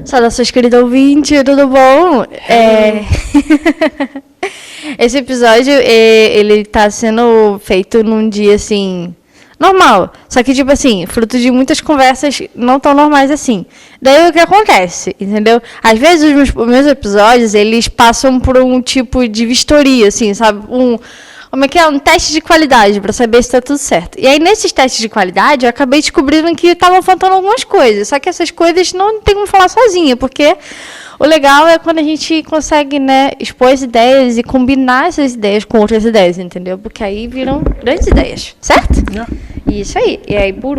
Saudações, querido ouvinte, tudo bom? Esse episódio, ele tá sendo feito num dia, assim, normal. Só que, tipo assim, fruto de muitas conversas não tão normais assim. Daí o que acontece, entendeu? Às vezes os meus episódios, eles passam por um tipo de vistoria, assim, sabe? Como é que é? Um teste de qualidade, para saber se está tudo certo. E aí, nesses testes de qualidade, eu acabei descobrindo que estavam faltando algumas coisas. Só que essas coisas não tem como falar sozinha, porque o legal é quando a gente consegue, né, expor as ideias e combinar essas ideias com outras ideias, entendeu? Porque aí viram grandes ideias, certo? Yeah. Isso aí. E aí, por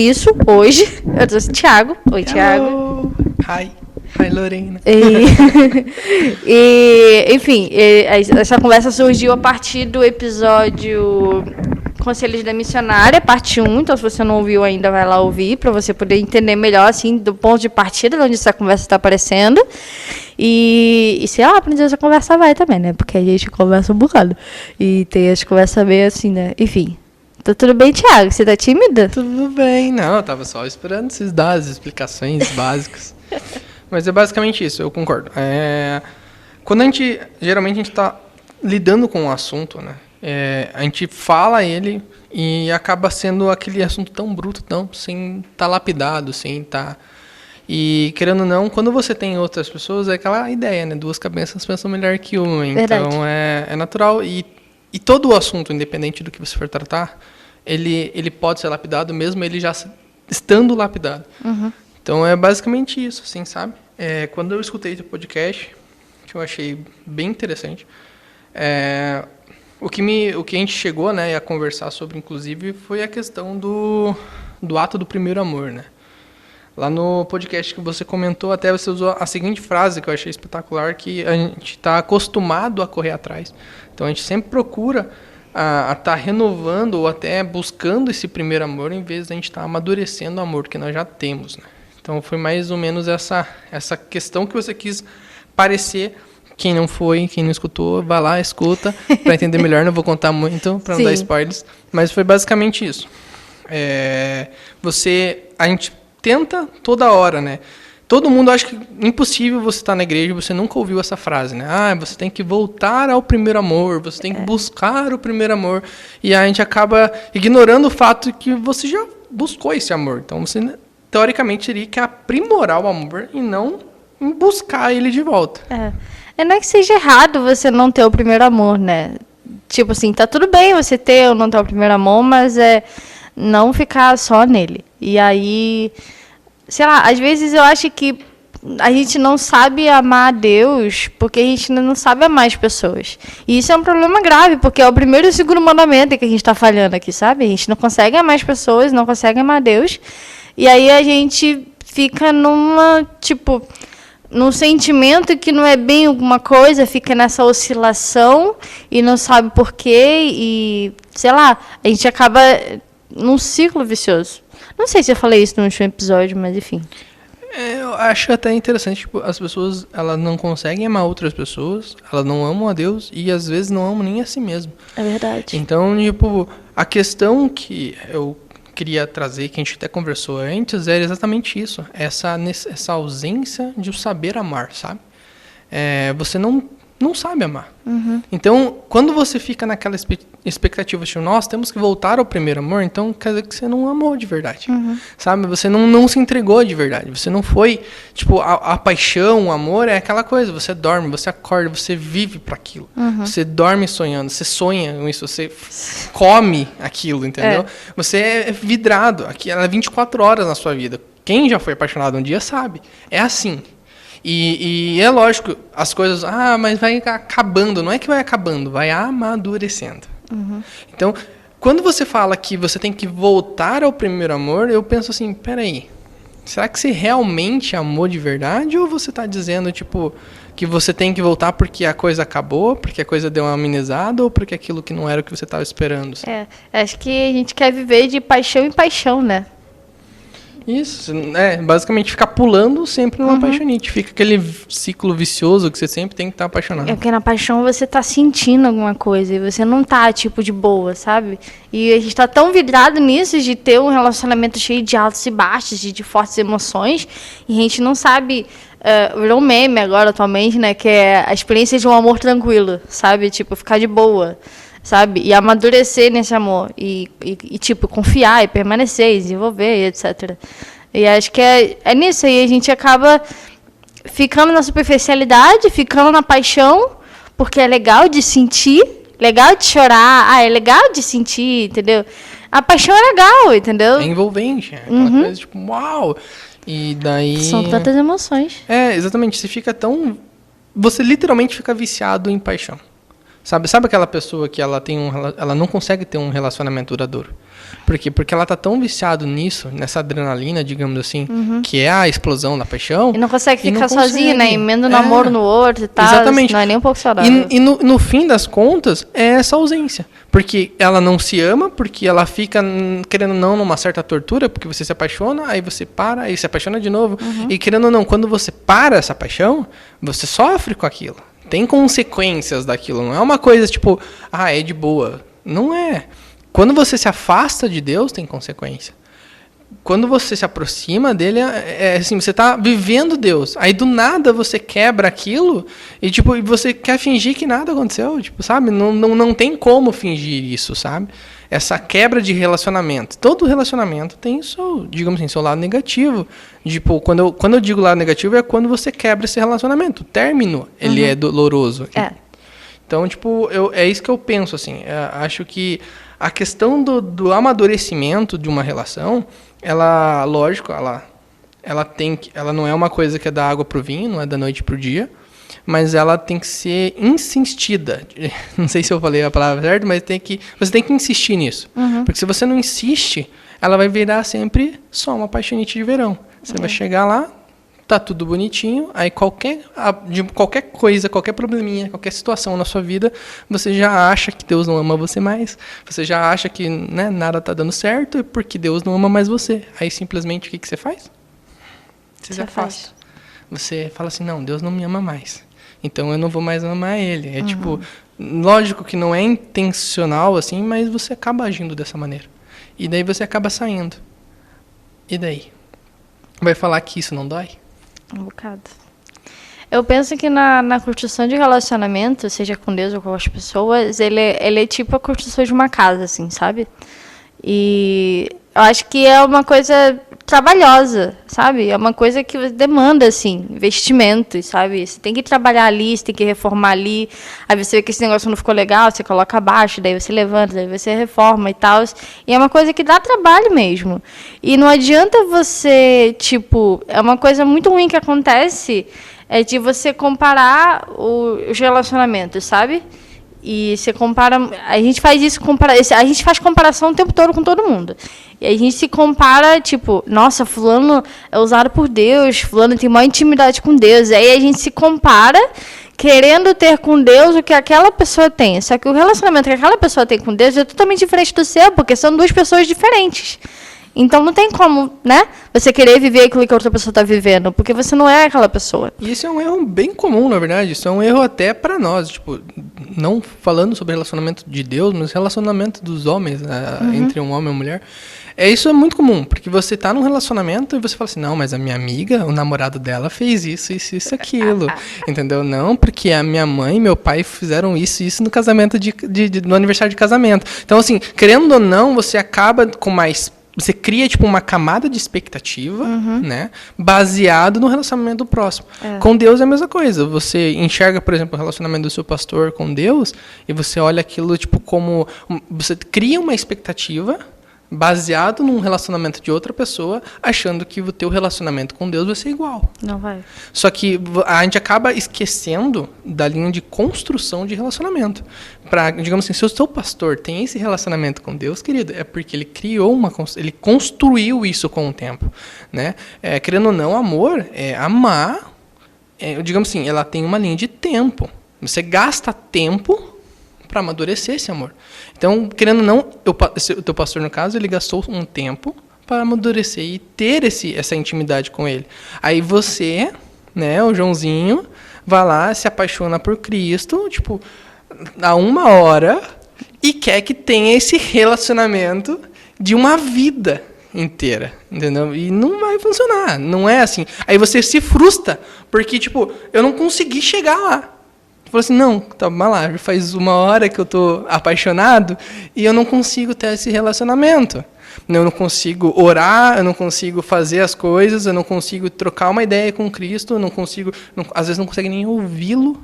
isso, hoje, eu trouxe o Thiago. Oi, Thiago. Hi. Hi, Lorena. Enfim, essa conversa surgiu a partir do episódio Conselhos da Missionária, parte 1. Então, se você não ouviu ainda, vai lá ouvir, para você poder entender melhor, assim, do ponto de partida, de onde essa conversa está aparecendo. E sei lá, pra onde essa conversa vai também, né? Porque a gente conversa um bocado. E tem as conversas meio assim, né? Enfim. Tá tudo bem, Thiago? Você tá tímida? Tudo bem. Não, eu tava só esperando vocês darem as explicações básicas. Mas é basicamente isso, eu concordo. Quando geralmente a gente está lidando com um assunto, né? A gente fala ele e acaba sendo aquele assunto tão bruto, sem estar lapidado, sem estar... E, querendo ou não, quando você tem outras pessoas, é aquela ideia, né? Duas cabeças pensam melhor que uma. Verdade. Então, é natural. E todo o assunto, independente do que você for tratar, ele pode ser lapidado, mesmo ele já estando lapidado. Uhum. Então, é basicamente isso, assim, sabe? Quando eu escutei o podcast, que eu achei bem interessante, o que a gente chegou, né, a conversar sobre, inclusive, foi a questão do ato do primeiro amor, né? Lá no podcast que você comentou, até você usou a seguinte frase que eu achei espetacular, que a gente está acostumado a correr atrás. Então, a gente sempre procura a estar renovando ou até buscando esse primeiro amor, em vez de a gente estar amadurecendo o amor que nós já temos, né? Então, foi mais ou menos essa questão que você quis parecer. Quem não foi, quem não escutou, vai lá, escuta, para entender melhor. Não vou contar muito, para não dar spoilers. Mas foi basicamente isso. A gente tenta toda hora, né? Todo mundo acha que é impossível você estar na igreja e você nunca ouviu essa frase, né? Você tem que voltar ao primeiro amor, você tem que buscar o primeiro amor. E a gente acaba ignorando o fato de que você já buscou esse amor. Então, você... teoricamente, teria que aprimorar o amor e não buscar ele de volta. Não é que seja errado você não ter o primeiro amor, né? Tipo assim, tá tudo bem você ter ou não ter o primeiro amor, mas não ficar só nele. E aí, sei lá, às vezes eu acho que a gente não sabe amar a Deus porque a gente não sabe amar as pessoas. E isso é um problema grave, porque é o primeiro e o segundo mandamento que a gente tá falhando aqui, sabe? A gente não consegue amar as pessoas, não consegue amar a Deus. E aí a gente fica num sentimento que não é bem alguma coisa, fica nessa oscilação e não sabe por quê e, sei lá, a gente acaba num ciclo vicioso. Não sei se eu falei isso no último episódio, mas enfim. Eu acho até interessante, as pessoas, elas não conseguem amar outras pessoas, elas não amam a Deus e às vezes não amam nem a si mesmo. É verdade. Então, a questão que eu queria trazer, que a gente até conversou antes, era exatamente isso. Essa ausência de saber amar, sabe? Você não sabe amar. Uhum. Então, quando você fica naquela expectativa de nós temos que voltar ao primeiro amor, então quer dizer que você não amou de verdade. Uhum. Sabe? Você não se entregou de verdade. Você não foi... a paixão, o amor é aquela coisa. Você dorme, você acorda, você vive para aquilo. Uhum. Você dorme sonhando, você sonha com isso, você come aquilo, entendeu? Você é vidrado. Aquilo é 24 horas na sua vida. Quem já foi apaixonado um dia sabe. É assim. E é lógico, as coisas... mas vai acabando. Não é que vai acabando, vai amadurecendo. Uhum. Então, quando você fala que você tem que voltar ao primeiro amor, eu penso assim, peraí, será que você realmente amou de verdade? Ou você está dizendo, que você tem que voltar porque a coisa acabou, porque a coisa deu uma amenizada, ou porque aquilo que não era o que você estava esperando? Acho que a gente quer viver de paixão em paixão, né? Isso, basicamente ficar pulando sempre numa apaixonite. Fica aquele ciclo vicioso que você sempre tem que estar apaixonado. É porque na paixão você tá sentindo alguma coisa e você não tá, tipo, de boa, sabe? E a gente tá tão vidrado nisso de ter um relacionamento cheio de altos e baixos, de fortes emoções, e a gente não sabe. Virou um meme agora, atualmente, né? Que é a experiência de um amor tranquilo, sabe? Tipo, ficar de boa, sabe? E amadurecer nesse amor. E tipo, confiar e permanecer, e desenvolver, e etc. E acho que é nisso aí. A gente acaba ficando na superficialidade, ficando na paixão, porque é legal de sentir, legal de chorar, é legal de sentir, entendeu? A paixão é legal, entendeu? É envolvente, é aquela coisa tipo, uau! E daí... São tantas emoções. Exatamente. Você literalmente fica viciado em paixão. Sabe aquela pessoa que ela não consegue ter um relacionamento duradouro? Por quê? Porque ela tá tão viciado nisso, nessa adrenalina, digamos assim, que é a explosão da paixão. E não consegue ficar sozinha, né? Emenda um namoro no outro e tal. Exatamente. Não é nem um pouco saudável. E no fim das contas, é essa ausência. Porque ela não se ama, porque ela fica, querendo ou não, numa certa tortura, porque você se apaixona, aí você para, aí se apaixona de novo. E querendo ou não, quando você para essa paixão, você sofre com aquilo. Tem consequências daquilo. Não é uma coisa tipo, é de boa. Não é. Quando você se afasta de Deus, tem consequência. Quando você se aproxima dele, assim, você está vivendo Deus. Aí do nada você quebra aquilo e tipo, você quer fingir que nada aconteceu, tipo, sabe? Não tem como fingir isso, sabe? Essa quebra de relacionamento. Todo relacionamento tem digamos assim, seu lado negativo. Tipo, quando eu digo lado negativo, é quando você quebra esse relacionamento. O término, ele é doloroso. Então, tipo, é isso que eu penso, assim. Acho que a questão do amadurecimento de uma relação, ela, lógico, ela não é uma coisa que é da água pro vinho, não é da noite pro dia, mas ela tem que ser insistida. Não sei se eu falei a palavra certa, mas você tem que insistir nisso. Porque se você não insiste, ela vai virar sempre só uma paixonite de verão. Você vai chegar lá, tá tudo bonitinho, aí de qualquer coisa, qualquer probleminha, qualquer situação na sua vida, você já acha que Deus não ama você mais, você já acha que, né, nada tá dando certo, porque Deus não ama mais você. Aí simplesmente o que você faz? Você se afasta. Você fala assim, não, Deus não me ama mais, então eu não vou mais amar Ele. Tipo, lógico que não é intencional assim, mas você acaba agindo dessa maneira. E daí você acaba saindo. E daí? Vai falar que isso não dói? Um bocado. Eu penso que na construção de relacionamento, seja com Deus ou com as pessoas, ele é tipo a construção de uma casa, assim, sabe? E eu acho que é uma coisa trabalhosa, sabe? É uma coisa que demanda, assim, investimentos, sabe? Você tem que trabalhar ali, você tem que reformar ali. Aí você vê que esse negócio não ficou legal, você coloca abaixo, daí você levanta, daí você reforma e tal. E é uma coisa que dá trabalho mesmo. E não adianta você, tipo... É uma coisa muito ruim que acontece, é de você comparar os relacionamentos, sabe? E você compara... A gente faz isso, a gente faz comparação o tempo todo com todo mundo. E a gente se compara, tipo, nossa, fulano é usado por Deus, fulano tem maior intimidade com Deus. Aí a gente se compara querendo ter com Deus o que aquela pessoa tem. Só que o relacionamento que aquela pessoa tem com Deus é totalmente diferente do seu, porque são duas pessoas diferentes. Então não tem como, né, você querer viver aquilo que a outra pessoa está vivendo, porque você não é aquela pessoa. E isso é um erro bem comum, na verdade. Isso é um erro até para nós, tipo, não falando sobre relacionamento de Deus, mas relacionamento dos homens, entre um homem e uma mulher. Isso é muito comum, porque você tá num relacionamento e você fala assim, não, mas a minha amiga, o namorado dela fez isso, aquilo. Entendeu? Não, porque a minha mãe e meu pai fizeram isso no casamento no aniversário de casamento. Então, assim, querendo ou não, você acaba com mais... Você cria, tipo, uma camada de expectativa, né? Baseado no relacionamento do próximo. Com Deus é a mesma coisa. Você enxerga, por exemplo, o relacionamento do seu pastor com Deus e você olha aquilo, tipo, como... Você cria uma expectativa baseado num relacionamento de outra pessoa, achando que o teu relacionamento com Deus vai ser igual. Não vai. Só que a gente acaba esquecendo da linha de construção de relacionamento. Digamos assim, se o seu pastor tem esse relacionamento com Deus, querido, é porque ele ele construiu isso com o tempo, né? Querendo ou não, amor, amar, digamos assim, ela tem uma linha de tempo. Você gasta tempo para amadurecer esse amor. Então, querendo ou não, o teu pastor, no caso, ele gastou um tempo para amadurecer e ter essa intimidade com ele. Aí você, né, o Joãozinho, vai lá, se apaixona por Cristo, tipo, há 1 hora e quer que tenha esse relacionamento de uma vida inteira, entendeu? E não vai funcionar, não é assim. Aí você se frustra, porque, tipo, eu não consegui chegar lá. Falou assim, não, tá lá, já faz 1 hora que eu tô apaixonado e eu não consigo ter esse relacionamento. Eu não consigo orar, eu não consigo fazer as coisas, eu não consigo trocar uma ideia com Cristo, eu não consigo, às vezes não consegue nem ouvi-lo.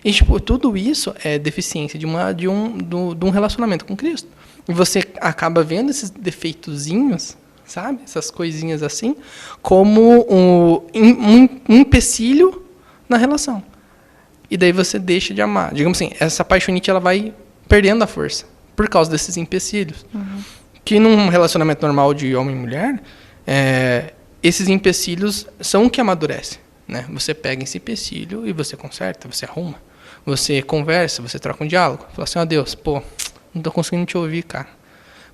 E, tipo, tudo isso é deficiência de um relacionamento com Cristo. E você acaba vendo esses defeitozinhos, sabe? Essas coisinhas assim, como um empecilho na relação. E daí você deixa de amar. Digamos assim, essa paixonite ela vai perdendo a força por causa desses empecilhos. Uhum. Que num relacionamento normal de homem e mulher, esses empecilhos são o que amadurece. Né? Você pega esse empecilho e você conserta, você arruma. Você conversa, você troca um diálogo. Fala assim, ó Deus, pô, não tô conseguindo te ouvir, cara.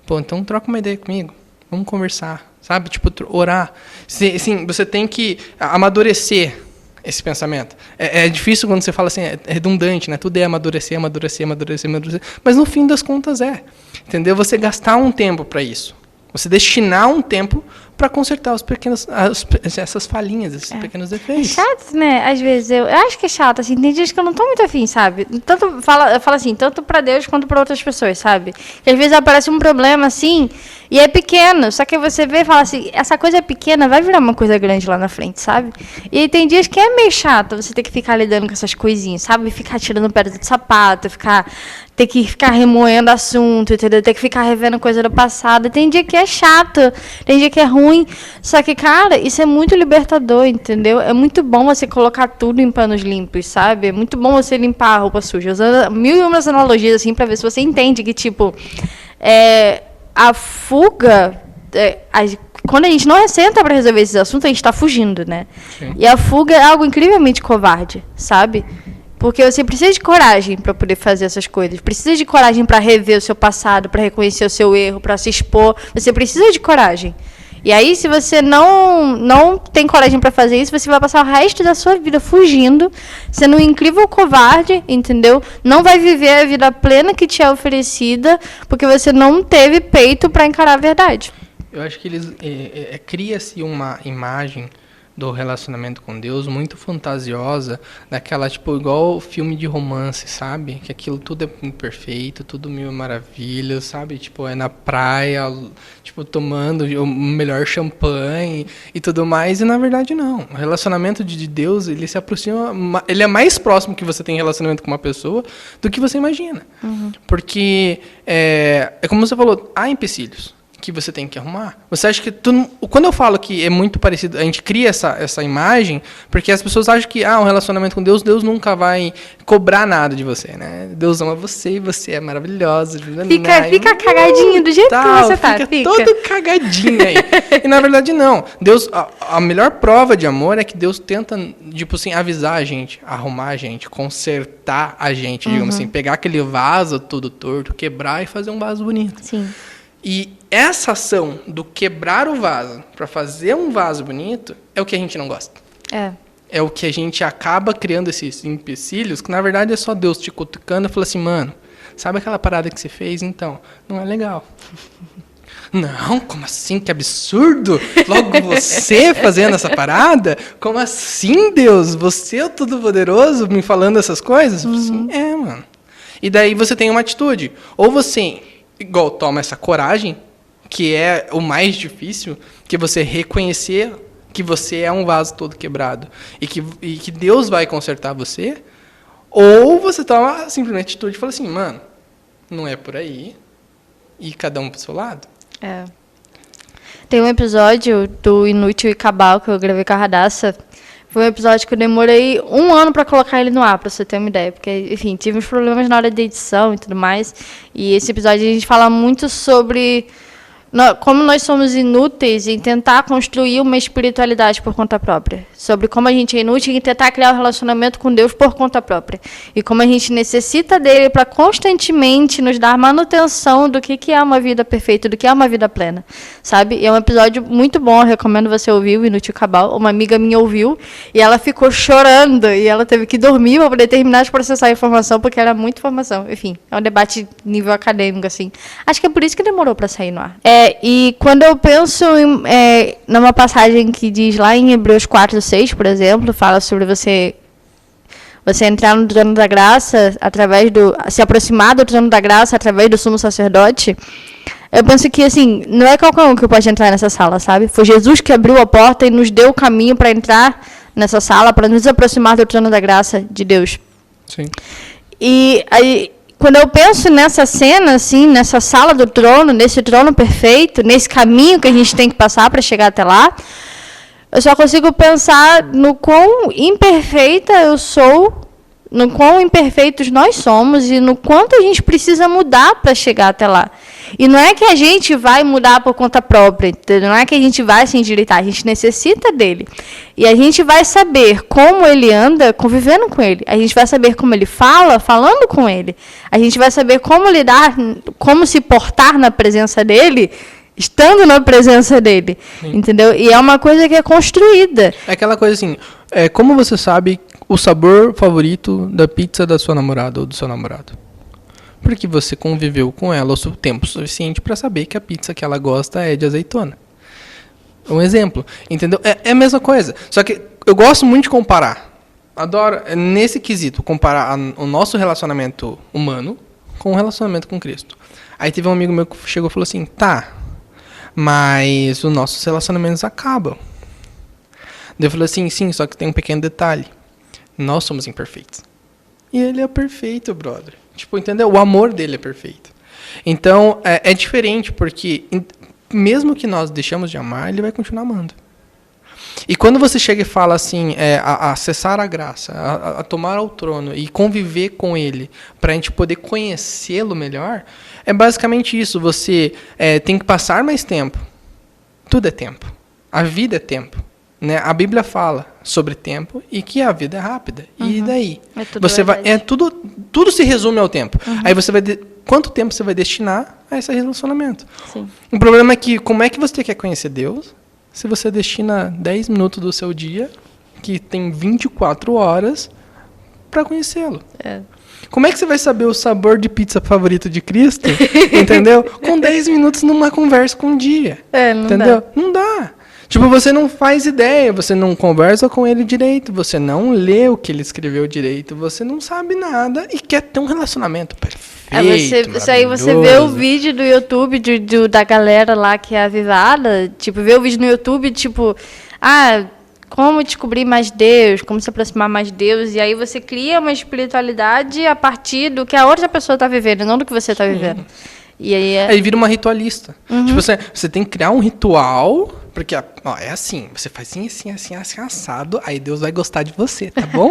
Pô, então troca uma ideia comigo. Vamos conversar, sabe? Tipo, orar. Sim, você tem que amadurecer esse pensamento. É difícil quando você fala assim, é redundante, né? Tudo é amadurecer. Mas no fim das contas entendeu? Você gastar um tempo para isso. Você destinar um tempo para consertar essas falhinhas, esses pequenos defeitos. É chato, né? Às vezes eu acho que é chato, assim, tem dias que eu não tô muito afim, sabe? Eu falo assim, tanto para Deus quanto para outras pessoas, sabe? Que às vezes aparece um problema assim, e é pequeno, só que você vê e fala assim, essa coisa é pequena, vai virar uma coisa grande lá na frente, sabe? E aí tem dias que é meio chato você ter que ficar lidando com essas coisinhas, sabe? Ficar tirando pedra do sapato, ter que ficar remoendo assunto, entendeu? Ter que ficar revendo coisa do passado. Tem dia que é chato, tem dia que é ruim. Só que, cara, isso é muito libertador, entendeu? É muito bom você colocar tudo em panos limpos, sabe? É muito bom você limpar a roupa suja. Usando 1001 analogias, assim, pra ver se você entende que, tipo, a fuga... quando a gente não senta pra resolver esses assuntos, a gente tá fugindo, né? Sim. E a fuga é algo incrivelmente covarde, sabe? Porque você precisa de coragem para poder fazer essas coisas. Precisa de coragem para rever o seu passado, para reconhecer o seu erro, para se expor. Você precisa de coragem. E aí, se você não tem coragem para fazer isso, você vai passar o resto da sua vida fugindo, sendo um incrível covarde, entendeu? Não vai viver a vida plena que te é oferecida, porque você não teve peito para encarar a verdade. Eu acho que cria-se uma imagem do relacionamento com Deus muito fantasiosa, daquela, tipo, igual filme de romance, sabe? Que aquilo tudo é perfeito, tudo mil maravilhas, sabe? Tipo, é na praia, tipo, tomando o melhor champanhe e tudo mais, e na verdade não. O relacionamento de Deus, ele se aproxima, ele é mais próximo que você tem relacionamento com uma pessoa do que você imagina. Uhum. Porque, é como você falou, há empecilhos que você tem que arrumar. Você acha que quando eu falo que é muito parecido, a gente cria essa imagem, porque as pessoas acham que um relacionamento com Deus nunca vai cobrar nada de você, né? Deus ama você e você é maravilhosa. Fica cagadinho do jeito que você tá. Fica todo cagadinho aí. E na verdade não. Deus, a melhor prova de amor é que Deus tenta, tipo assim, avisar a gente, arrumar a gente, consertar a gente, digamos assim, pegar aquele vaso todo torto, quebrar e fazer um vaso bonito. Sim. E essa ação do quebrar o vaso para fazer um vaso bonito é o que a gente não gosta. É o que a gente acaba criando esses empecilhos, que na verdade é só Deus te cutucando e falando assim, mano, sabe aquela parada que você fez? Então, não é legal. Não, como assim? Que absurdo! Logo você fazendo essa parada? Como assim, Deus? Você é o Todo-Poderoso me falando essas coisas? Assim, mano. E daí você tem uma atitude. Ou você... igual toma essa coragem, que é o mais difícil, que você reconhecer que você é um vaso todo quebrado e que Deus vai consertar você, ou você toma simplesmente atitude e fala assim, mano, não é por aí, e cada um pro seu lado. Tem um episódio do Inútil e Cabal que eu gravei com a Radassa. Foi um episódio que eu demorei 1 ano para colocar ele no ar, para você ter uma ideia. Porque, enfim, tive uns problemas na hora da edição e tudo mais. E esse episódio a gente fala muito sobre como nós somos inúteis em tentar construir uma espiritualidade por conta própria. Sobre como a gente é inútil em tentar criar um relacionamento com Deus por conta própria. E como a gente necessita dele para constantemente nos dar manutenção do que é uma vida perfeita, do que é uma vida plena. Sabe? E é um episódio muito bom, eu recomendo você ouvir, o Inútil Cabal. Uma amiga minha ouviu e ela ficou chorando. E ela teve que dormir para poder terminar de processar a informação, porque era muita informação. Enfim, é um debate nível acadêmico, assim. Acho que é por isso que demorou para sair no ar. E quando eu penso numa passagem que diz lá em Hebreus 4:6, por exemplo, fala sobre você entrar no trono da graça se aproximar do trono da graça através do sumo sacerdote. Eu penso que, assim, não é qualquer um que pode entrar nessa sala, sabe? Foi Jesus que abriu a porta e nos deu o caminho para entrar nessa sala, para nos aproximar do trono da graça de Deus. Sim. E aí, quando eu penso nessa cena, assim, nessa sala do trono, nesse trono perfeito, nesse caminho que a gente tem que passar para chegar até lá, eu só consigo pensar no quão imperfeita eu sou, no quão imperfeitos nós somos e no quanto a gente precisa mudar para chegar até lá. E não é que a gente vai mudar por conta própria, entendeu? Não é que a gente vai se endireitar, a gente necessita dele. E a gente vai saber como ele anda convivendo com ele. A gente vai saber como ele fala, falando com ele. A gente vai saber como lidar, como se portar na presença dele, estando na presença dele. Sim. Entendeu? E é uma coisa que é construída. É aquela coisa assim, como você sabe o sabor favorito da pizza da sua namorada ou do seu namorado? Porque você conviveu com ela o tempo suficiente para saber que a pizza que ela gosta é de azeitona. Um exemplo, entendeu? É a mesma coisa. Só que eu gosto muito de comparar. Adoro, nesse quesito, comparar o nosso relacionamento humano com o relacionamento com Cristo. Aí teve um amigo meu que chegou e falou assim, tá, mas os nossos relacionamentos acabam. Daí eu falei assim, sim, só que tem um pequeno detalhe. Nós somos imperfeitos. E ele é perfeito, brother. Tipo, entendeu? O amor dele é perfeito. Então, é diferente, porque mesmo que nós deixamos de amar, ele vai continuar amando. E quando você chega e fala assim, a acessar a graça, a tomar ao trono e conviver com ele, para a gente poder conhecê-lo melhor, é basicamente isso. Você tem que passar mais tempo. Tudo é tempo. A vida é tempo. Né? A Bíblia fala sobre tempo e que a vida é rápida. Uhum. E daí? Tudo se resume ao tempo. Uhum. Aí você vai quanto tempo você vai destinar a esse relacionamento? Sim. O problema é que como é que você quer conhecer Deus se você destina 10 minutos do seu dia, que tem 24 horas, para conhecê-lo? Como é que você vai saber o sabor de pizza favorito de Cristo? Entendeu? Com 10 minutos numa conversa com um dia. Não entendeu? Dá. Não dá. Tipo, você não faz ideia, você não conversa com ele direito, você não lê o que ele escreveu direito, você não sabe nada e quer ter um relacionamento perfeito. Isso aí você vê o vídeo do YouTube da galera lá que é avivada, tipo, vê o vídeo no YouTube, tipo, como descobrir mais Deus, como se aproximar mais de Deus, e aí você cria uma espiritualidade a partir do que a outra pessoa está vivendo, não do que você está vivendo. E aí vira uma ritualista. Uhum. Tipo, você tem que criar um ritual, porque é assim, você faz assim, assado, aí Deus vai gostar de você, tá bom?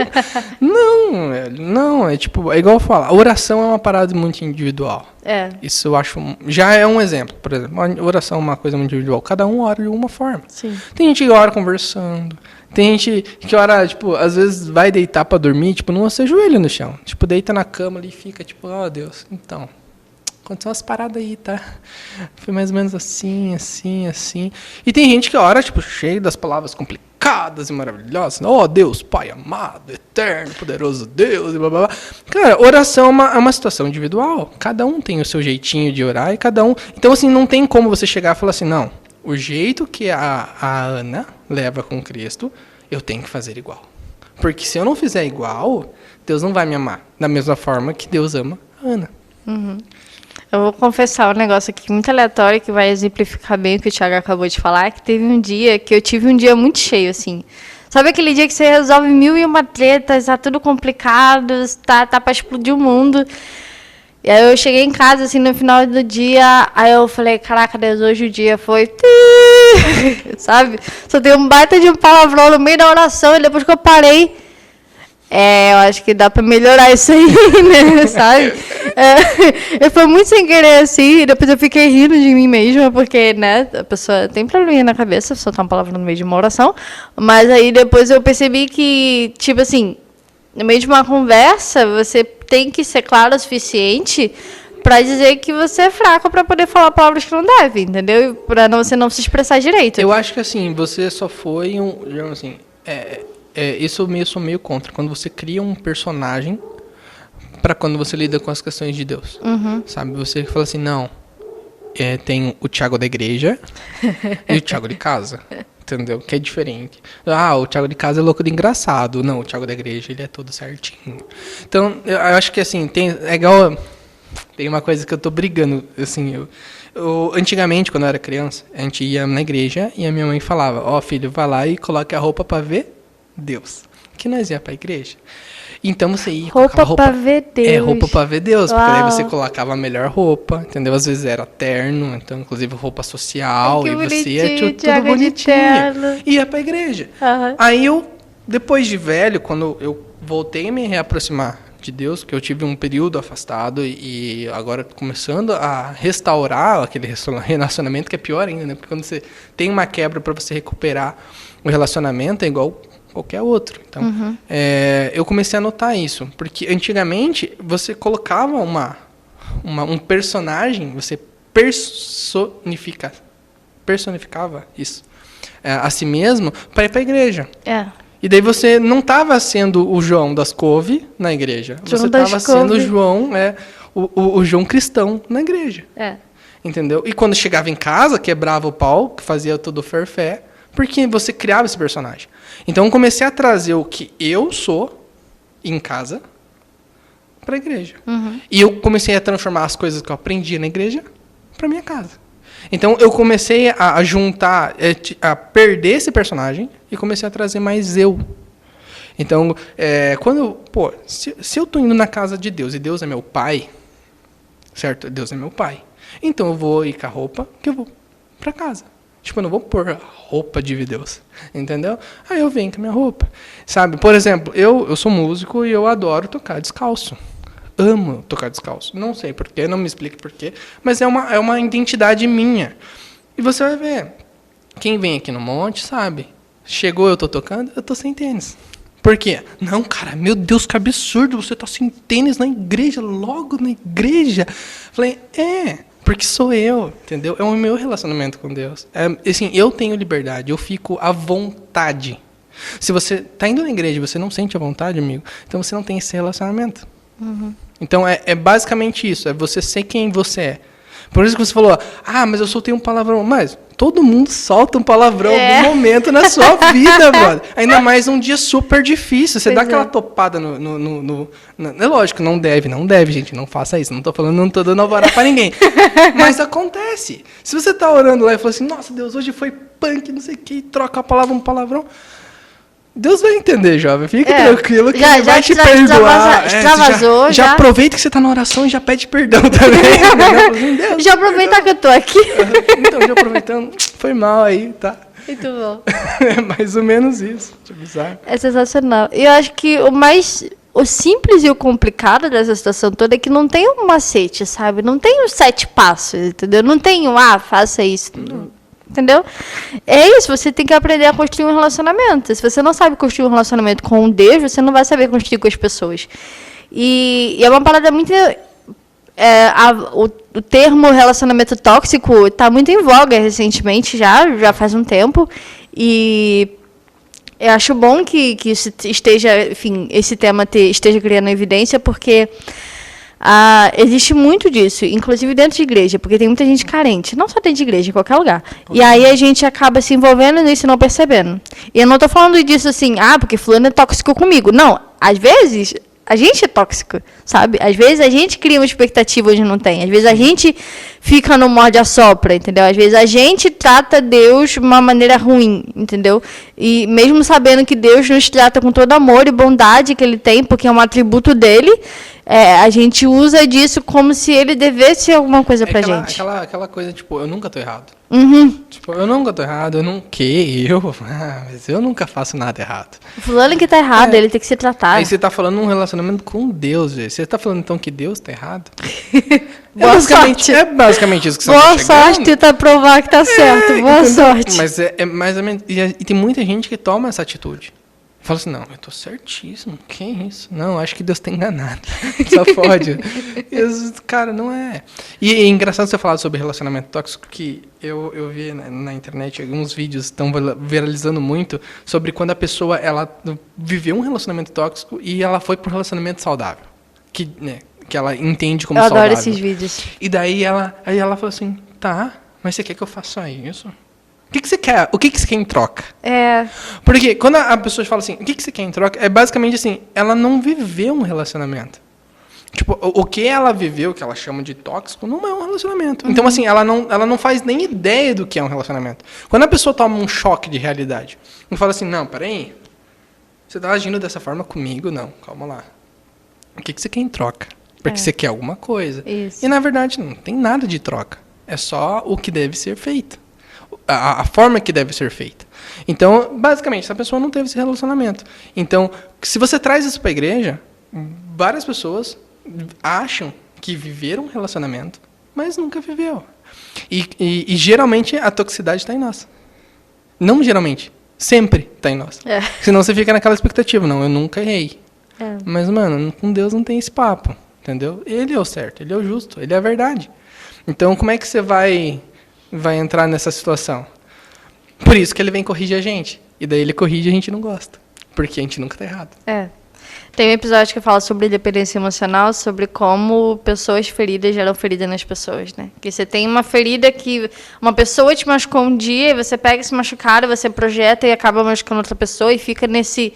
Não, é igual eu falo, a oração é uma parada muito individual. Isso eu acho, já é um exemplo, por exemplo, a oração é uma coisa muito individual, cada um ora de uma forma. Sim. Tem gente que ora conversando, tem gente que ora, tipo, às vezes vai deitar pra dormir, tipo, não se ajoelha no chão, tipo, deita na cama ali e fica, tipo, Deus, então... aconteceu umas paradas aí, tá? Foi mais ou menos assim. E tem gente que ora, tipo, cheio das palavras complicadas e maravilhosas. Deus, Pai amado, eterno, poderoso Deus, e blá, blá, blá. Cara, oração é uma situação individual. Cada um tem o seu jeitinho de orar e cada um... Então, assim, não tem como você chegar e falar assim, não, o jeito que a Ana leva com Cristo, eu tenho que fazer igual. Porque se eu não fizer igual, Deus não vai me amar. Da mesma forma que Deus ama a Ana. Uhum. Eu vou confessar um negócio aqui muito aleatório que vai exemplificar bem o que o Thiago acabou de falar, que teve um dia que eu tive um dia muito cheio, assim. Sabe aquele dia que você resolve 1001 tretas, tá tudo complicado, tá para explodir o mundo. E aí eu cheguei em casa, assim, no final do dia, aí eu falei, caraca, Deus, hoje o dia foi... Sabe? Só tem um baita de um palavrão no meio da oração, e depois que eu parei... eu acho que dá pra melhorar isso aí, né, sabe? Foi muito sem querer, assim, e depois eu fiquei rindo de mim mesma, porque, né, a pessoa tem probleminha na cabeça, soltar uma palavra no meio de uma oração, mas aí depois eu percebi que, tipo assim, no meio de uma conversa, você tem que ser claro o suficiente pra dizer que você é fraco pra poder falar palavras que não deve, entendeu? Pra você não se expressar direito. Eu acho que, assim, você só foi digamos assim, isso eu sou meio contra, quando você cria um personagem para quando você lida com as questões de Deus. Sabe? Você fala assim, não, tem o Thiago da igreja e o Thiago de casa. Entendeu? Que é diferente. O Thiago de casa é louco de engraçado. Não, o Thiago da igreja, ele é todo certinho. Então, eu acho que, assim, é igual... Tem uma coisa que eu tô brigando, assim, antigamente, quando eu era criança, a gente ia na igreja e a minha mãe falava, filho, vai lá e coloque a roupa para ver Deus. Que nós ia pra igreja. Então você ia roupa pra ver Deus. Roupa pra ver Deus, Uau. porque daí você colocava a melhor roupa, entendeu? Às vezes era terno, então inclusive roupa social, e você ia tudo bonitinho. Ia pra igreja. Aí depois de velho, quando eu voltei a me reaproximar de Deus, porque eu tive um período afastado e agora começando a restaurar aquele relacionamento, que é pior ainda, né? Porque quando você tem uma quebra para você recuperar o relacionamento, é igual qualquer outro. Então, eu comecei a notar isso, porque antigamente você colocava um personagem, você personificava isso a si mesmo para ir para a igreja. E daí você não estava sendo o João das couve na igreja. Você estava sendo o João, o João cristão na igreja. Entendeu? E quando chegava em casa, quebrava o pau, que fazia todo o ferfé, porque você criava esse personagem. Então eu comecei a trazer o que eu sou em casa para a igreja. E eu comecei a transformar as coisas que eu aprendi na igreja para minha casa. Então eu comecei a juntar, a perder esse personagem e comecei a trazer mais eu. Então, se eu tô indo na casa de Deus e Deus é meu pai, certo? Deus é meu pai. Então eu vou ir com a roupa que eu vou para casa. Tipo, eu não vou pôr a roupa de Deus, entendeu? Aí eu venho com a minha roupa, sabe? Por exemplo, eu sou músico e eu adoro tocar descalço. Amo tocar descalço. Não sei porquê, não me explique porquê, mas é uma identidade minha. E você vai ver, quem vem aqui no monte sabe. Chegou, eu tô tocando, eu tô sem tênis. Por quê? Não, cara, meu Deus, que absurdo, você tá sem tênis na igreja, logo na igreja. Falei, porque sou eu, entendeu? É o meu relacionamento com Deus. Assim, eu tenho liberdade, eu fico à vontade. Se você tá indo na igreja e você não sente a vontade, amigo, então você não tem esse relacionamento. Então, é basicamente isso, é você ser quem você é. Por isso que você falou, mas eu soltei um palavrão. Mas todo mundo solta um palavrão no momento na sua vida, brother. Ainda mais um dia super difícil. Você dá aquela topada é lógico, não deve, gente. Não faça isso. Não tô dando alvará pra ninguém. Mas acontece. Se você tá orando lá e fala assim, nossa, Deus, hoje foi punk, não sei o que, e troca a palavra um palavrão. Deus vai entender, jovem. Fica tranquilo que ele vai te perdoar. Já aproveita que você está na oração e já pede perdão também. Deus, já aproveita que eu tô aqui. Então, já aproveitando, foi mal aí, tá? Muito bom. É mais ou menos isso. Bizarro. É sensacional. E eu acho que o simples e o complicado dessa situação toda é que não tem um macete, sabe? Não tem os 7 passos, entendeu? Não tem faça isso. Entendeu? É isso, você tem que aprender a construir um relacionamento. Se você não sabe construir um relacionamento com Deus, você não vai saber construir com as pessoas. E é uma parada muito... o termo relacionamento tóxico está muito em voga recentemente, já faz um tempo. E eu acho bom que isso esteja, enfim, esse tema esteja criando evidência, porque... existe muito disso, inclusive dentro de igreja, porque tem muita gente carente, não só dentro de igreja, em qualquer lugar. E aí a gente acaba se envolvendo nisso e não percebendo. E eu não estou falando disso assim, porque fulano é tóxico comigo. Não, às vezes a gente é tóxico, sabe? Às vezes a gente cria uma expectativa onde não tem. Às vezes a gente fica no morde-a-sopra, entendeu? Às vezes a gente trata Deus de uma maneira ruim, entendeu? E mesmo sabendo que Deus nos trata com todo amor e bondade que Ele tem, porque é um atributo dEle, a gente usa disso como se Ele devesse alguma coisa pra gente. Aquela coisa, tipo, eu nunca tô errado. Uhum. Tipo, eu nunca tô errado, eu não que eu, mas eu nunca faço nada errado. Fulano que tá errado, ele tem que se tratar. Aí você tá falando um relacionamento com Deus, velho. Você tá falando então que Deus tá errado? Boa sorte. É basicamente isso que você Boa tá sorte chegando. tentar provar que tá certo. Boa Entendeu? sorte. Mas é mais ou menos. E tem muita gente que toma essa atitude. Fala assim, não, eu tô certíssimo. Que isso? Não, acho que Deus tá enganado. Só pode. Cara, não é. E é engraçado você falar sobre relacionamento tóxico, que eu vi na internet alguns vídeos estão viralizando muito sobre quando a pessoa ela viveu um relacionamento tóxico e ela foi pro relacionamento saudável. Que ela entende como Eu saudável. adoro esses vídeos. E daí ela falou assim, tá, mas você quer que eu faça isso? O que você quer? O que você quer em troca? É. Porque quando a pessoa fala assim, o que você quer em troca? É basicamente assim, ela não viveu um relacionamento. Tipo, o que ela viveu, que ela chama de tóxico, não é um relacionamento. Então, assim, ela não faz nem ideia do que é um relacionamento. Quando a pessoa toma um choque de realidade, não fala assim, não, peraí, você tá agindo dessa forma comigo? Não, calma lá. O que você quer em troca? Porque você quer alguma coisa. Isso. E, na verdade, não tem nada de troca. É só o que deve ser feito. A forma que deve ser feita. Então, basicamente, essa pessoa não teve esse relacionamento. Então, se você traz isso para a igreja, várias pessoas acham que viveram um relacionamento, mas nunca viveu. E geralmente a toxicidade está em nós. Não geralmente, sempre está em nós. É. Senão você fica naquela expectativa, não, eu nunca errei. É. Mas, mano, com Deus não tem esse papo, entendeu? Ele é o certo, ele é o justo, ele é a verdade. Então, como é que você vai entrar nessa situação? Por isso que ele vem corrigir a gente. E daí ele corrige e a gente não gosta. Porque a gente nunca tá errado. É. Tem um episódio que fala sobre dependência emocional, sobre como pessoas feridas geram ferida nas pessoas, né? Que você tem uma ferida que uma pessoa te machucou um dia, e você pega esse machucado, você projeta e acaba machucando outra pessoa e fica nesse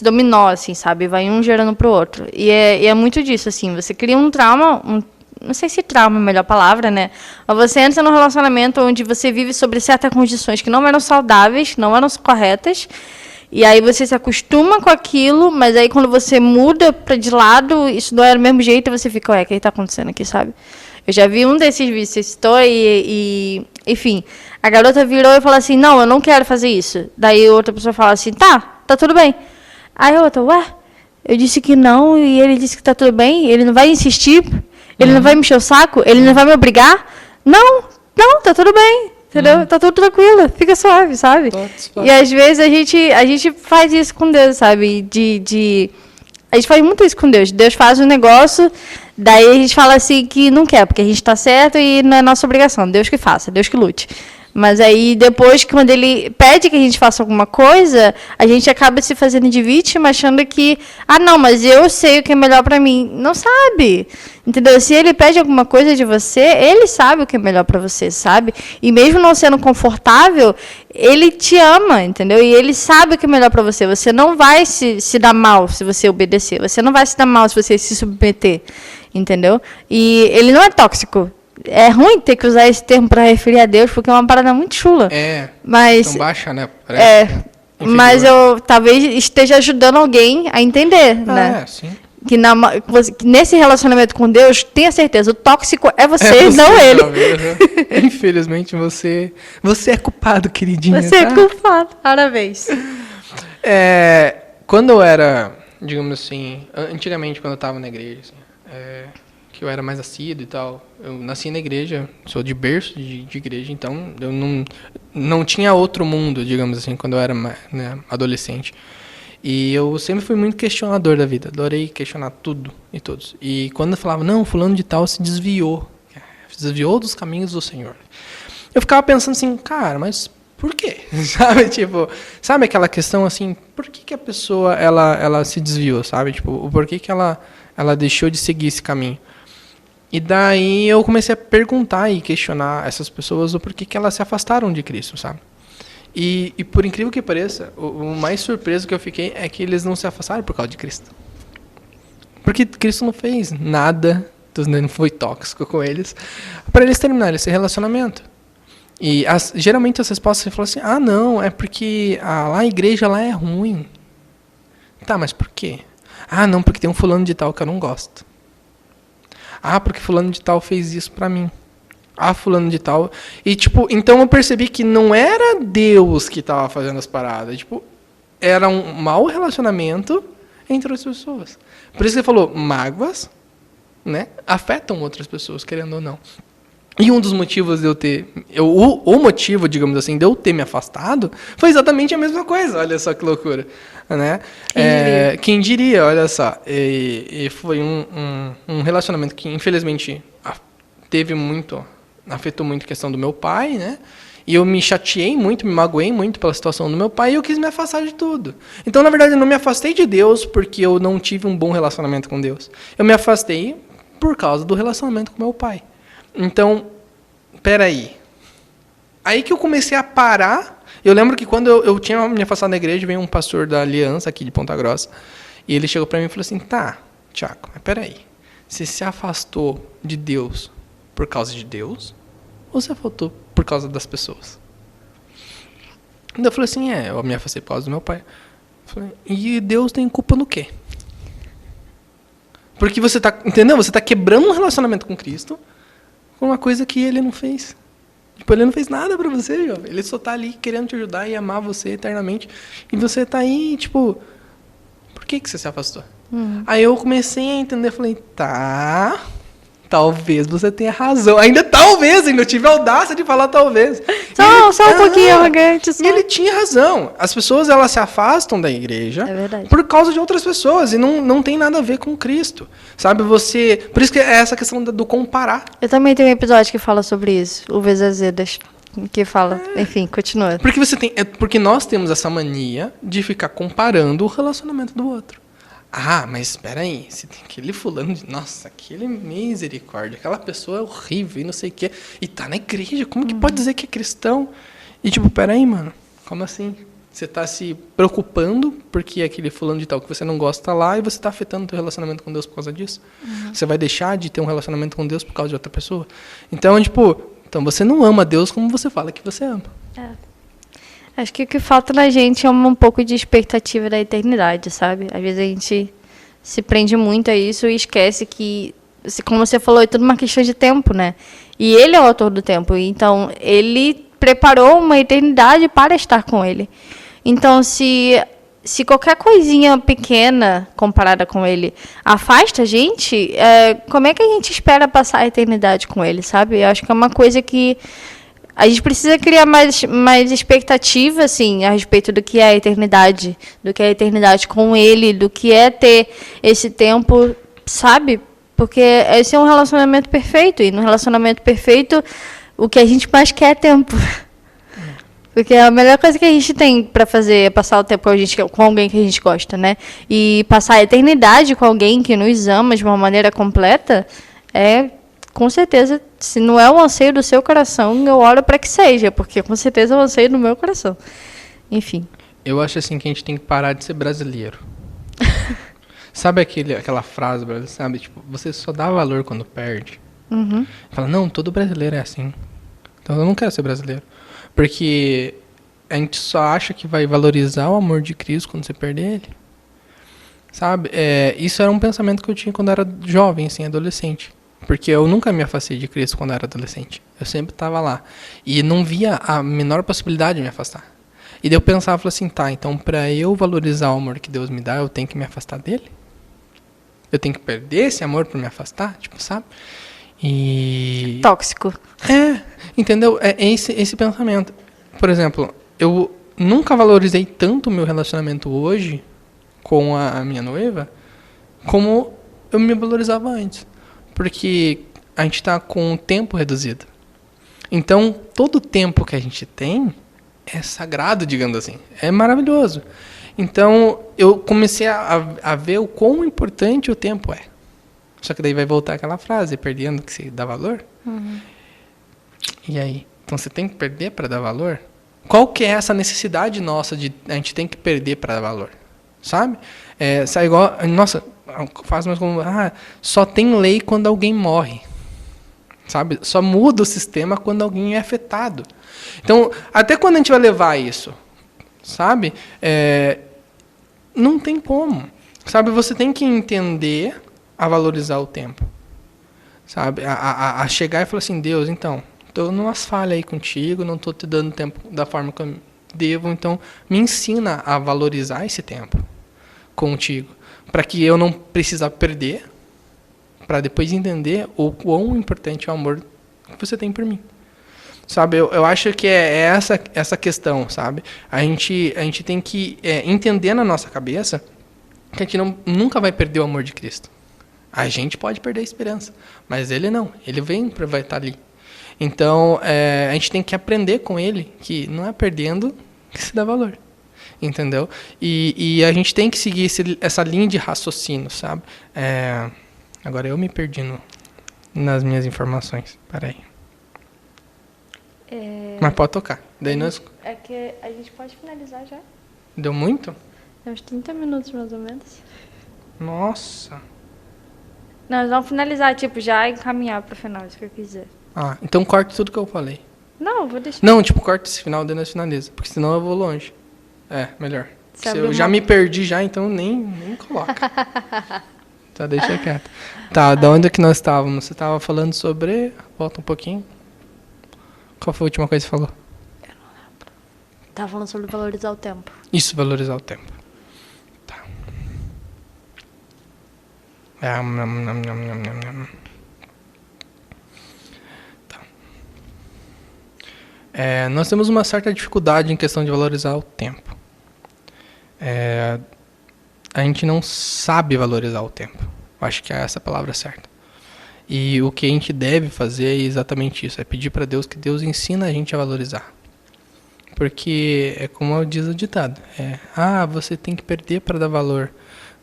dominó, assim, sabe? Vai um gerando pro outro. E é muito disso, assim. Você cria um trauma, não sei se trauma é a melhor palavra, né? Mas você entra num relacionamento onde você vive sobre certas condições que não eram saudáveis, não eram corretas, e aí você se acostuma com aquilo, mas aí quando você muda de lado, isso não é do mesmo jeito, e você fica, ué, o que está acontecendo aqui, sabe? Eu já vi um desses vídeos, você citou, enfim, a garota virou e falou assim, não, eu não quero fazer isso. Daí outra pessoa fala assim, tá tudo bem. Aí a outra, ué, eu disse que não, e ele disse que tá tudo bem, ele não vai insistir, ele não vai me encher o saco, ele não vai me obrigar. Não, tá tudo bem. Entendeu? Tá tudo tranquilo, fica suave, sabe? E às vezes a gente faz isso com Deus, sabe? A gente faz muito isso com Deus. Deus faz um negócio, daí a gente fala assim que não quer, porque a gente tá certo e não é nossa obrigação. Deus que faça, Deus que lute. Mas aí depois, quando ele pede que a gente faça alguma coisa, a gente acaba se fazendo de vítima, achando que, não, mas eu sei o que é melhor pra mim. Não sabe. Entendeu? Se ele pede alguma coisa de você, ele sabe o que é melhor pra você, sabe? E mesmo não sendo confortável, ele te ama, entendeu? E ele sabe o que é melhor pra você. Você não vai se dar mal se você obedecer. Você não vai se dar mal se você se submeter, entendeu? E ele não é tóxico. É ruim ter que usar esse termo para referir a Deus, porque é uma parada muito chula. Mas tão baixa, né? Parece mas eu talvez esteja ajudando alguém a entender, né? Sim. Que nesse relacionamento com Deus, tenha certeza, o tóxico é você, não ele. Talvez. Infelizmente, você é culpado, queridinha. Você é culpado, parabéns. Quando eu era, digamos assim, antigamente, quando eu estava na igreja, assim, que eu era mais assíduo e tal. Eu nasci na igreja, sou de berço de igreja, então eu não tinha outro mundo, digamos assim, quando eu era adolescente. E eu sempre fui muito questionador da vida, adorei questionar tudo e todos. E quando eu falava, não, fulano de tal se desviou dos caminhos do Senhor. Eu ficava pensando assim, cara, mas por quê? Sabe, tipo, sabe aquela questão assim, por que a pessoa, ela se desviou, sabe? Tipo, por que ela deixou de seguir esse caminho? E daí eu comecei a perguntar e questionar essas pessoas o porquê que elas se afastaram de Cristo, sabe? E por incrível que pareça, o mais surpreso que eu fiquei é que eles não se afastaram por causa de Cristo. Porque Cristo não fez nada, não foi tóxico com eles, para eles terminarem esse relacionamento. E geralmente as respostas você fala assim, não, é porque lá a igreja lá é ruim. Tá, mas por quê? Não, porque tem um fulano de tal que eu não gosto. Porque fulano de tal fez isso pra mim. a fulano de tal. E, tipo, então eu percebi que não era Deus que tava fazendo as paradas. Tipo, era um mau relacionamento entre as pessoas. Por isso que ele falou, mágoas, né, afetam outras pessoas, querendo ou não. E um dos motivos de eu ter... o motivo, digamos assim, de eu ter me afastado foi exatamente a mesma coisa. Olha só que loucura. Né? Quem diria, olha só. E foi um relacionamento que, infelizmente, afetou muito a questão do meu pai, né? E eu me chateei muito, me magoei muito pela situação do meu pai e eu quis me afastar de tudo. Então, na verdade, eu não me afastei de Deus porque eu não tive um bom relacionamento com Deus. Eu me afastei por causa do relacionamento com meu pai. Então, peraí. Aí que eu comecei a parar. Eu lembro que quando eu tinha me afastado da igreja, veio um pastor da Aliança aqui de Ponta Grossa. E ele chegou para mim e falou assim, tá, Thiago, mas peraí. Você se afastou de Deus por causa de Deus? Ou você afastou por causa das pessoas? Então eu falei assim, eu me afastei por causa do meu pai. Eu falei, e Deus tem culpa no quê? Porque você tá, entendeu? Você tá quebrando um relacionamento com Cristo com uma coisa que ele não fez. Tipo, ele não fez nada pra você, jovem. Ele só tá ali querendo te ajudar e amar você eternamente. E você tá aí, tipo, por que você se afastou? Aí eu comecei a entender, falei, tá, talvez você tenha razão. Ainda eu tive a audácia de falar talvez. Só um pouquinho arrogante. E ele tinha razão. As pessoas, elas se afastam da igreja por causa de outras pessoas. E não tem nada a ver com Cristo. Sabe, por isso que é essa questão do comparar. Eu também tenho um episódio que fala sobre isso. Uvas azedas. Que fala, enfim, continua. Porque nós temos essa mania de ficar comparando o relacionamento do outro. Ah, mas espera aí, se tem aquele fulano de... Nossa, aquele misericórdia, aquela pessoa é horrível e não sei o quê. E tá na igreja, como que pode dizer que é cristão? E tipo, pera aí, mano, como assim? Você tá se preocupando porque aquele fulano de tal que você não gosta tá lá e você tá afetando o teu relacionamento com Deus por causa disso? Você vai deixar de ter um relacionamento com Deus por causa de outra pessoa? Então, tipo, você não ama Deus como você fala que você ama. Acho que o que falta na gente é um pouco de expectativa da eternidade, sabe? Às vezes a gente se prende muito a isso e esquece que, como você falou, é tudo uma questão de tempo, né? E ele é o autor do tempo, então ele preparou uma eternidade para estar com ele. Então, se qualquer coisinha pequena comparada com ele afasta a gente, como é que a gente espera passar a eternidade com ele, sabe? Eu acho que é uma coisa que a gente precisa criar mais expectativa, assim, a respeito do que é a eternidade, do que é a eternidade com ele, do que é ter esse tempo, sabe? Porque esse é um relacionamento perfeito, e no relacionamento perfeito, o que a gente mais quer é tempo. Porque a melhor coisa que a gente tem para fazer é passar o tempo com alguém que a gente gosta, né? E passar a eternidade com alguém que nos ama de uma maneira completa com certeza, se não é o anseio do seu coração, eu oro para que seja, porque com certeza é o anseio do meu coração. Enfim. Eu acho assim que a gente tem que parar de ser brasileiro. Sabe aquela frase, sabe? Tipo, você só dá valor quando perde. Fala, não, todo brasileiro é assim. Então eu não quero ser brasileiro. Porque a gente só acha que vai valorizar o amor de Cristo quando você perder ele. Sabe? Isso era um pensamento que eu tinha quando era jovem, assim, adolescente. Porque eu nunca me afastei de Cristo quando era adolescente. Eu sempre estava lá. E não via a menor possibilidade de me afastar. E daí eu pensava assim, tá, então para eu valorizar o amor que Deus me dá, eu tenho que me afastar dele? Eu tenho que perder esse amor para me afastar? Tipo, sabe? E... Tóxico. Entendeu? É esse pensamento. Por exemplo, eu nunca valorizei tanto o meu relacionamento hoje com a minha noiva como eu me valorizava antes. Porque a gente está com um tempo reduzido. Então, todo o tempo que a gente tem é sagrado, digamos assim. É maravilhoso. Então, eu comecei a ver o quão importante o tempo é. Só que daí vai voltar aquela frase, perdendo que se dá valor. E aí? Então, você tem que perder para dar valor? Qual que é essa necessidade nossa de a gente tem que perder para dar valor? Sabe? Sai igual... Nossa... faz mais como só tem lei quando alguém morre, sabe? Só muda o sistema quando alguém é afetado. Então, até quando a gente vai levar isso, sabe? Não tem como, sabe? Você tem que entender a valorizar o tempo, sabe? A chegar e falar assim, Deus, então, tô numas falhas aí contigo, não tô te dando tempo da forma que eu devo, então me ensina a valorizar esse tempo contigo, para que eu não precisa perder, para depois entender o quão importante é o amor que você tem por mim. Sabe, eu acho que é essa questão, sabe? A gente tem que entender na nossa cabeça que a gente nunca vai perder o amor de Cristo. A gente pode perder a esperança, mas ele não. Ele vai estar ali. Então, a gente tem que aprender com ele que não é perdendo que se dá valor. Entendeu? E a gente tem que seguir essa linha de raciocínio, sabe? Agora eu me perdi nas minhas informações. Peraí. Mas pode tocar. Daí nós... É que a gente pode finalizar já. Deu muito? Tem uns 30 minutos, mais ou menos. Nossa. Não, nós vamos finalizar, tipo, já encaminhar pro final, isso que eu quis dizer. Ah, então corte tudo que eu falei. Não, vou deixar. Não, tipo, corta esse final, daí nós finaliza. Porque senão eu vou longe. Melhor. Se eu já me perdi já, então nem coloca. Tá, deixa quieto. Tá, da onde é que nós estávamos? Você estava falando sobre... Volta um pouquinho. Qual foi a última coisa que você falou? Eu não lembro. Tava falando sobre valorizar o tempo. Isso, valorizar o tempo. Tá. Tá. Nós temos uma certa dificuldade em questão de valorizar o tempo. A gente não sabe valorizar o tempo. Eu acho que é essa a palavra certa. E o que a gente deve fazer é exatamente isso. É pedir para Deus que Deus ensina a gente a valorizar. Porque é como diz o ditado. Você tem que perder para dar valor.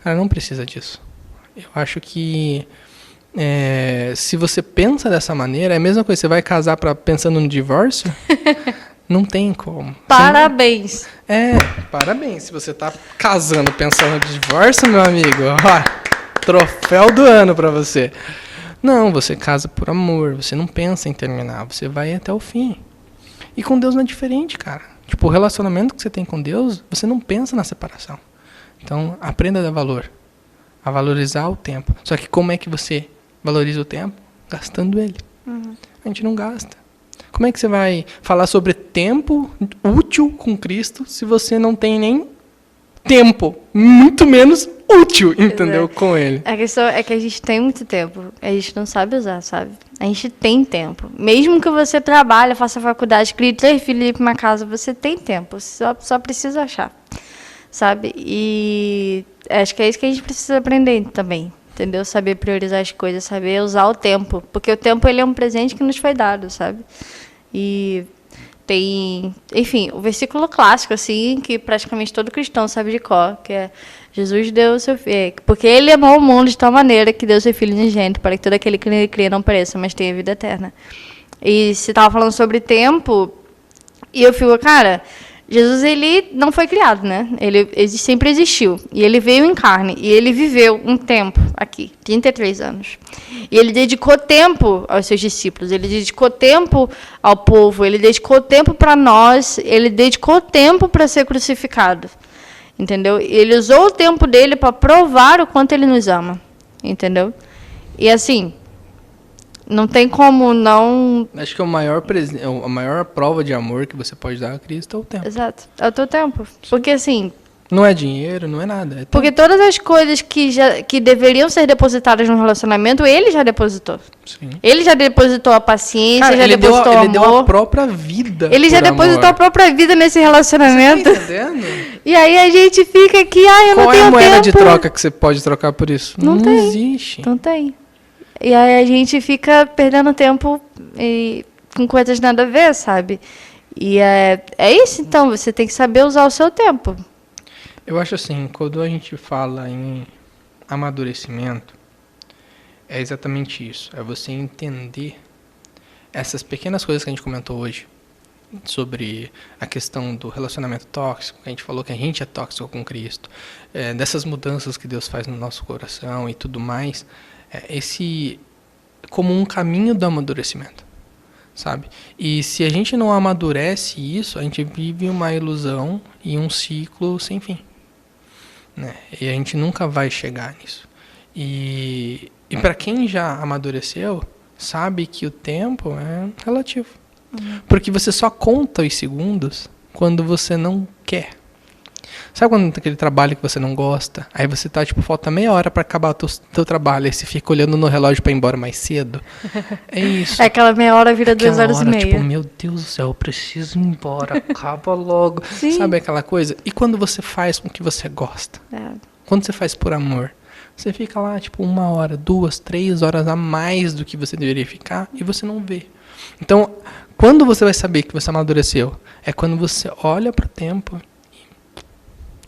Cara, não precisa disso. Eu acho que se você pensa dessa maneira, é a mesma coisa. Você vai casar pensando no divórcio? Não tem como. Parabéns. Parabéns. Se você tá casando pensando no divórcio, meu amigo, troféu do ano para você. Não, você casa por amor, você não pensa em terminar, você vai até o fim. E com Deus não é diferente, cara. Tipo, o relacionamento que você tem com Deus, você não pensa na separação. Então, aprenda a dar valor, a valorizar o tempo. Só que como é que você valoriza o tempo? Gastando ele. A gente não gasta. Como é que você vai falar sobre tempo útil com Cristo se você não tem nem tempo, muito menos útil, entendeu? Com ele. A questão é que a gente tem muito tempo, a gente não sabe usar, sabe? A gente tem tempo. Mesmo que você trabalhe, faça faculdade, crie 3 filhos para uma casa, você tem tempo, só precisa achar, sabe? E acho que é isso que a gente precisa aprender também, entendeu? Saber priorizar as coisas, saber usar o tempo, porque o tempo ele é um presente que nos foi dado, sabe? E tem, enfim, o versículo clássico, assim, que praticamente todo cristão sabe de cor, que é Jesus deu o seu filho, porque ele amou o mundo de tal maneira que deu o seu filho unigênito, para que todo aquele que nele crê não pereça, mas tenha vida eterna. E você estava falando sobre tempo, e eu fico, cara, Jesus, ele não foi criado, né? Ele sempre existiu. E ele veio em carne. E ele viveu um tempo aqui, 33 anos. E ele dedicou tempo aos seus discípulos. Ele dedicou tempo ao povo. Ele dedicou tempo para nós. Ele dedicou tempo para ser crucificado. Entendeu? E ele usou o tempo dele para provar o quanto ele nos ama. Entendeu? E assim... Não tem como não... Acho que a maior prova de amor que você pode dar a Cristo é o tempo. Exato. É o teu tempo. Porque assim... Não é dinheiro, não é nada. É tempo. Porque todas as coisas que deveriam ser depositadas no relacionamento, ele já depositou. Sim. Ele já depositou a paciência, Cara, já depositou o amor. Ele deu a própria vida. Ele já depositou a própria vida nesse relacionamento. Você tá entendendo? E aí a gente fica aqui, eu não tenho tempo. Qual é a moeda de troca que você pode trocar por isso? Não tem. Existe. Não tem. E aí a gente fica perdendo tempo com coisas nada a ver, sabe? E é isso, então. Você tem que saber usar o seu tempo. Eu acho assim, quando a gente fala em amadurecimento, é exatamente isso. É você entender essas pequenas coisas que a gente comentou hoje. Sobre a questão do relacionamento tóxico, a gente falou que a gente é tóxico com Cristo. Dessas mudanças que Deus faz no nosso coração e tudo mais. Como um caminho do amadurecimento, sabe? E se a gente não amadurece isso, a gente vive uma ilusão e um ciclo sem fim, né? E a gente nunca vai chegar nisso. E para quem já amadureceu, sabe que o tempo é relativo. Porque você só conta os segundos quando você não quer. Sabe quando tem aquele trabalho que você não gosta? Aí você tá, tipo, falta meia hora pra acabar o teu trabalho. Aí você fica olhando no relógio pra ir embora mais cedo. É isso. É aquela meia hora vira Aquela 2h30. Tipo, meu Deus do céu, eu preciso ir embora. Acaba logo. Sim. Sabe aquela coisa? E quando você faz com o que você gosta? É. Quando você faz por amor? Você fica lá, tipo, 1 hora, 2, 3 horas a mais do que você deveria ficar e você não vê. Então, quando você vai saber que você amadureceu? É quando você olha pro tempo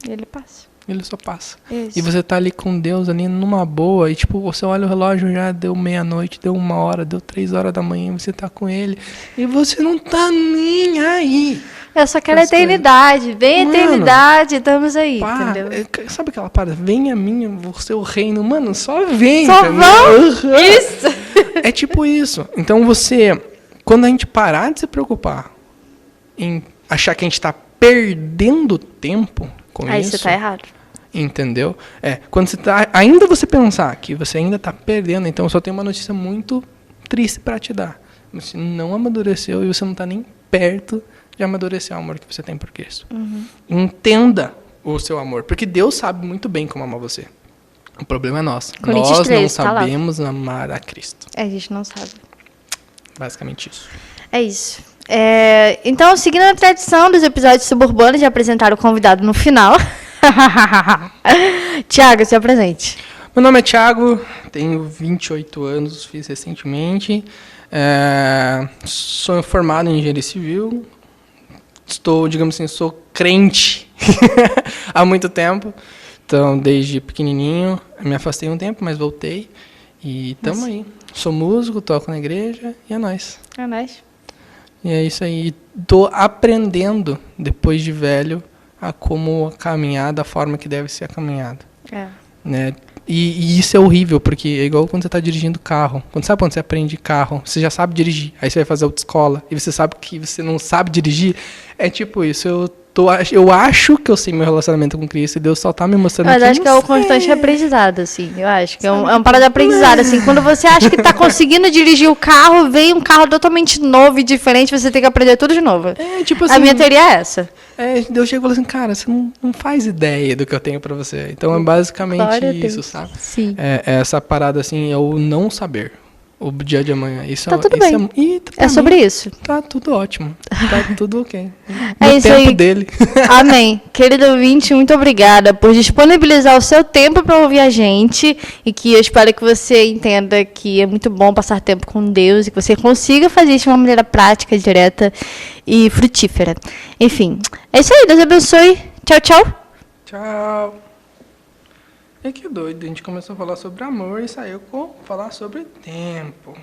E ele passa. e ele só passa. Isso. E você tá ali com Deus, ali numa boa, e tipo, você olha o relógio, já deu meia-noite, deu 1 hora, deu 3 horas da manhã, você tá com ele, e você não tá nem aí. Eu só quero a As coisas. eternidade. Vem a Mano, eternidade, estamos aí, Pá, entendeu? sabe aquela parada? Venha a mim, o seu reino. Mano, só vem. Só entendeu? vão? Uhum. Isso! É tipo isso. Então quando a gente parar de se preocupar em achar que a gente tá perdendo tempo com Aí isso. você tá errado. Entendeu? Quando ainda você pensar que você ainda tá perdendo, então eu só tenho uma notícia muito triste para te dar. Você não amadureceu e você não tá nem perto de amadurecer o amor que você tem por Cristo. Entenda o seu amor, porque Deus sabe muito bem como amar você. O problema é nosso. Coríntios Nós 3, não tá lá. sabemos amar a Cristo. A gente não sabe. Basicamente isso. É isso. Então, seguindo a tradição dos episódios suburbanos de apresentar o convidado no final. Tiago, se apresente. Meu nome é Thiago, tenho 28 anos, fiz recentemente. Sou formado em engenharia civil. Digamos assim, sou crente há muito tempo. Então, desde pequenininho, me afastei um tempo, mas voltei. E tamo aí. Sou músico, toco na igreja e é nóis. É nóis. E é isso aí. Tô aprendendo, depois de velho, a como caminhar da forma que deve ser a caminhada. Né? E isso é horrível, porque é igual quando você está dirigindo carro. Sabe quando você aprende carro? Você já sabe dirigir. Aí você vai fazer autoescola e você sabe que você não sabe dirigir. É tipo isso. Eu acho que eu sei meu relacionamento com Cristo e Deus só tá me mostrando Mas que acho que é o não constante sei. aprendizado, assim. Eu acho que é uma parada de aprendizado, assim. Quando você acha que tá conseguindo dirigir o carro, vem um carro totalmente novo e diferente, você tem que aprender tudo de novo. Tipo assim, A minha teoria é essa. Deus chega e fala assim, cara, você não faz ideia do que eu tenho pra você. Então é basicamente Glória a isso, Deus. sabe? Sim. É essa parada assim, é o não saber. O dia de amanhã. Isso Tá tudo isso bem. Pra É sobre mim, isso. Tá tudo ótimo. Tá tudo ok. É No isso tempo aí. dele. Amém. Querido ouvinte, muito obrigada por disponibilizar o seu tempo para ouvir a gente e que eu espero que você entenda que é muito bom passar tempo com Deus e que você consiga fazer isso de uma maneira prática, direta e frutífera. Enfim, é isso aí. Deus abençoe. Tchau, tchau. Tchau. E que doido. A gente começou a falar sobre amor e saiu com falar sobre tempo.